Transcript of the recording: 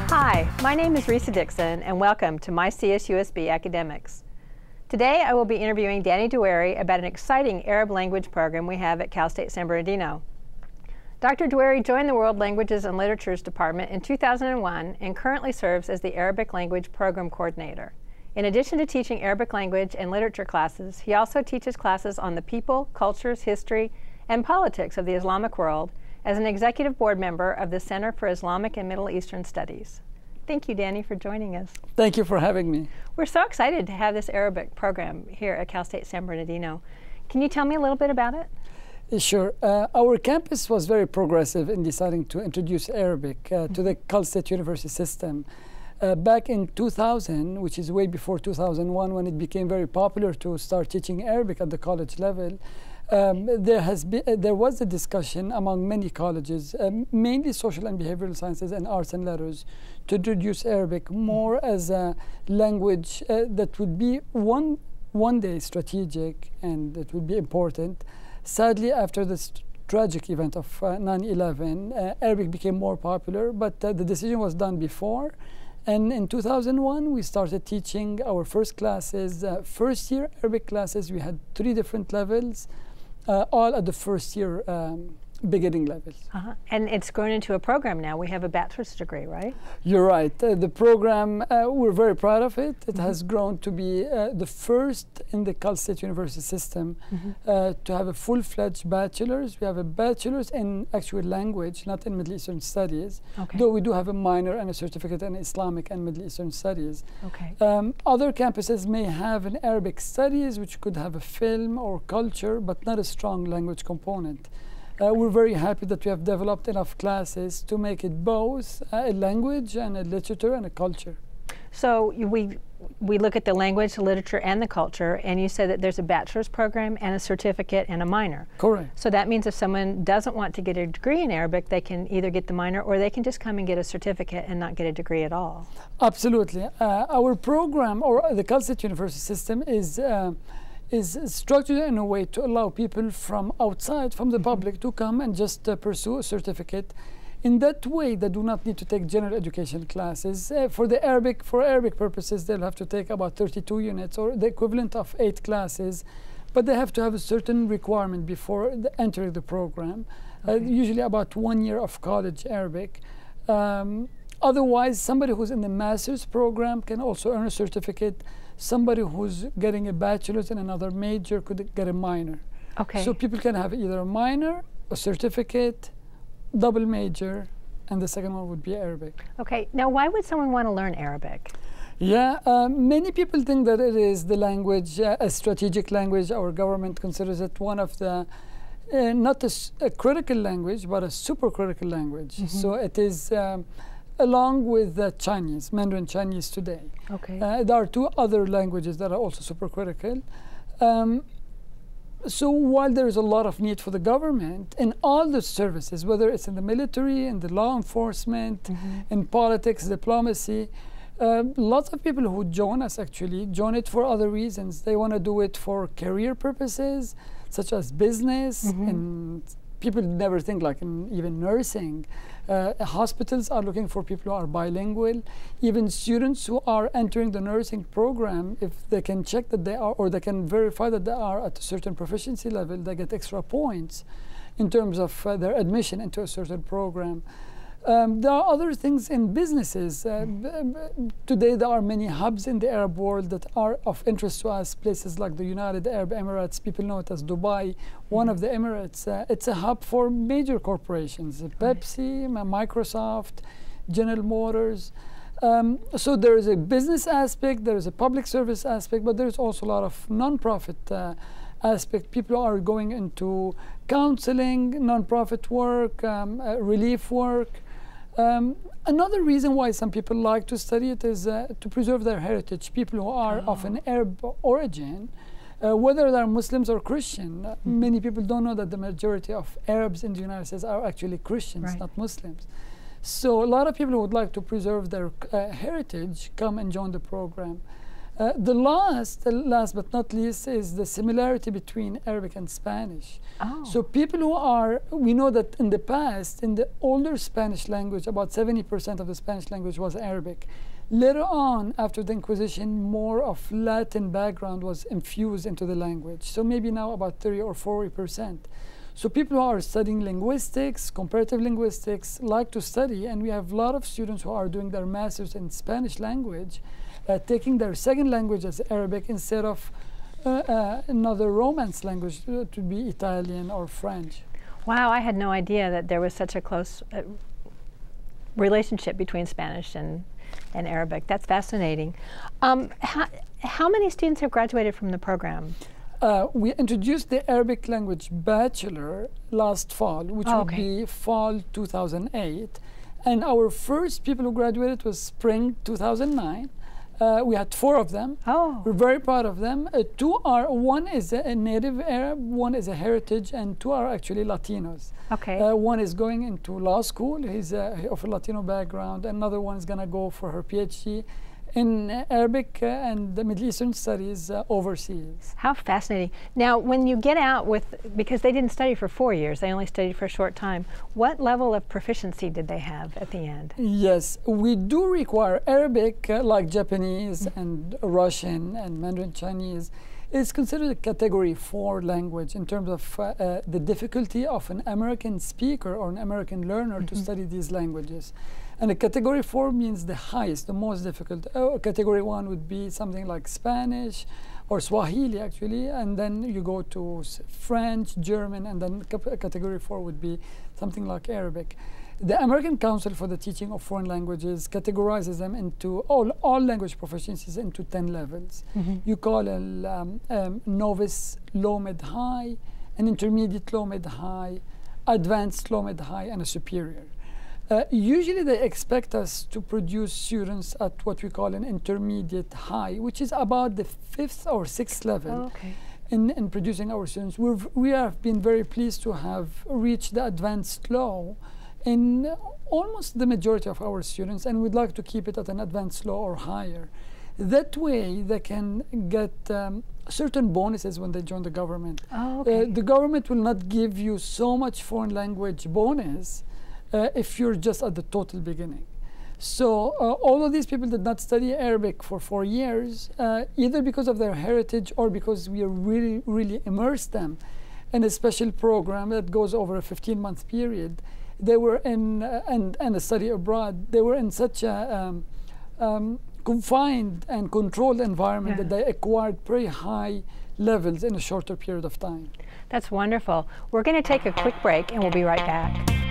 Hi, my name is Risa Dixon, and welcome to myCSUSB Academics. Today I will be interviewing Danny Doueri about an exciting Arab language program we have at Cal State San Bernardino. Dr. Doueri joined the World Languages and Literatures Department in 2001 and currently serves as the Arabic Language Program Coordinator. In addition to teaching Arabic language and literature classes, he also teaches classes on the people, cultures, history, and politics of the Islamic world as an executive board member of the Center for Islamic and Middle Eastern Studies. Thank you, Danny, for joining us. Thank you for having me. We're so excited to have this Arabic program here at Cal State San Bernardino. Can you tell me a little bit about it? Sure. Our campus was very progressive in deciding to introduce Arabic to the Cal State University system. Back in 2000, which is way before 2001, when it became very popular to start teaching Arabic at the college level, there was a discussion among many colleges, mainly social and behavioral sciences and arts and letters, to introduce Arabic more as a language that would be one day strategic and it would be important. Sadly, after this tragic event of 9/11, Arabic became more popular, but the decision was done before. And in 2001, we started teaching our first classes, first year Arabic classes. We had 3 different levels, all at the first year beginning levels. And it's grown into a program now. We have a bachelor's degree, right? You're right. The program, we're very proud of it. It has grown to be the first in the Cal State University system to have a full-fledged bachelor's. We have a bachelor's in actual language, not in Middle Eastern Studies, though we do have a minor and a certificate in Islamic and Middle Eastern Studies. Other campuses may have an Arabic Studies, which could have a film or culture, but not a strong language component. We're very happy that we have developed enough classes to make it both a language and a literature and a culture. So we look at the language, the literature, and the culture, and you said that there's a bachelor's program and a certificate and a minor. Correct. So that means if someone doesn't want to get a degree in Arabic, they can either get the minor or they can just come and get a certificate and not get a degree at all. Absolutely. Our program, or the Cal State University system, is structured in a way to allow people from outside, from the public, to come and just pursue a certificate. In that way, they do not need to take general education classes. For Arabic purposes, they'll have to take about 32 units, or the equivalent of 8 classes, but they have to have a certain requirement before entering the program, usually about 1 year of college Arabic. Otherwise, somebody who's in the master's program can also earn a certificate. Somebody who's getting a bachelor's in another major could get a minor. So people can have either a minor, a certificate, double major, and the second one would be Arabic. Now why would someone want to learn Arabic? Many people think that it is the language, a strategic language. Our government considers it one of the, not a critical language, but a super critical language. So it is along with Chinese, Mandarin Chinese today. There are 2 other languages that are also super critical. So while there is a lot of need for the government in all the services, whether it's in the military, in the law enforcement, in politics, diplomacy, lots of people who join us actually join it for other reasons. They want to do it for career purposes, such as business, and people never think like in even nursing. Hospitals are looking for people who are bilingual. Even students who are entering the nursing program, if they can check that they are, or they can verify that they are at a certain proficiency level, they get extra points in terms of their admission into a certain program. There are other things in businesses. Today there are many hubs in the Arab world that are of interest to us, places like the United Arab Emirates. People know it as Dubai, one of the Emirates. It's a hub for major corporations, Pepsi, Microsoft, General Motors. So there is a business aspect, there is a public service aspect, but there's also a lot of non-profit aspect. People are going into counseling, non-profit work, relief work. Another reason why some people like to study it is to preserve their heritage. People who are of an Arab origin, whether they're Muslims or Christian, many people don't know that the majority of Arabs in the United States are actually Christians, not Muslims. So a lot of people who would like to preserve their heritage come and join the program. The last but not least, is the similarity between Arabic and Spanish. Oh. So people who are, we know that in the past, in the older Spanish language, about 70% of the Spanish language was Arabic. Later on, after the Inquisition, more of Latin background was infused into the language. So maybe now about 30 or 40%. So people who are studying linguistics, comparative linguistics, like to study, and we have a lot of students who are doing their masters in Spanish language, taking their second language as Arabic instead of another Romance language to be Italian or French. Wow, I had no idea that there was such a close relationship between Spanish and Arabic. That's fascinating. How many students have graduated from the program? We introduced the Arabic language bachelor last fall, which would be fall 2008. And our first people who graduated was spring 2009. We had 4 of them. Oh. We're very proud of them. 2 are, one is a native Arab, one is a heritage, and 2 are actually Latinos. Okay. One is going into law school. He's of a Latino background. Another one is going to go for her PhD in Arabic and the Middle Eastern studies overseas. How fascinating. Now, when you get out because they didn't study for 4 years, they only studied for a short time, what level of proficiency did they have at the end? Yes, we do require Arabic, like Japanese and Russian and Mandarin Chinese. It's considered a category 4 language in terms of the difficulty of an American speaker or an American learner to study these languages. And a category 4 means the highest, the most difficult. Category 1 would be something like Spanish or Swahili, actually, and then you go to French, German, and then category 4 would be something like Arabic. The American Council for the Teaching of Foreign Languages categorizes them into all language proficiencies into 10 levels. You call a novice low, mid, high, an intermediate low, mid, high, advanced low, mid, high, and a superior. Usually they expect us to produce students at what we call an intermediate high, which is about the 5th or 6th level in producing our students. We have been very pleased to have reached the advanced low in almost the majority of our students, and we'd like to keep it at an advanced low or higher. That way they can get certain bonuses when they join the government. The government will not give you so much foreign language bonus if you're just at the total beginning. So all of these people did not study Arabic for 4 years, either because of their heritage or because we really immersed them in a special program that goes over a 15-month period. They were in, and a study abroad, they were in such a confined and controlled environment that they acquired very high levels in a shorter period of time. That's wonderful. We're going to take a quick break and we'll be right back.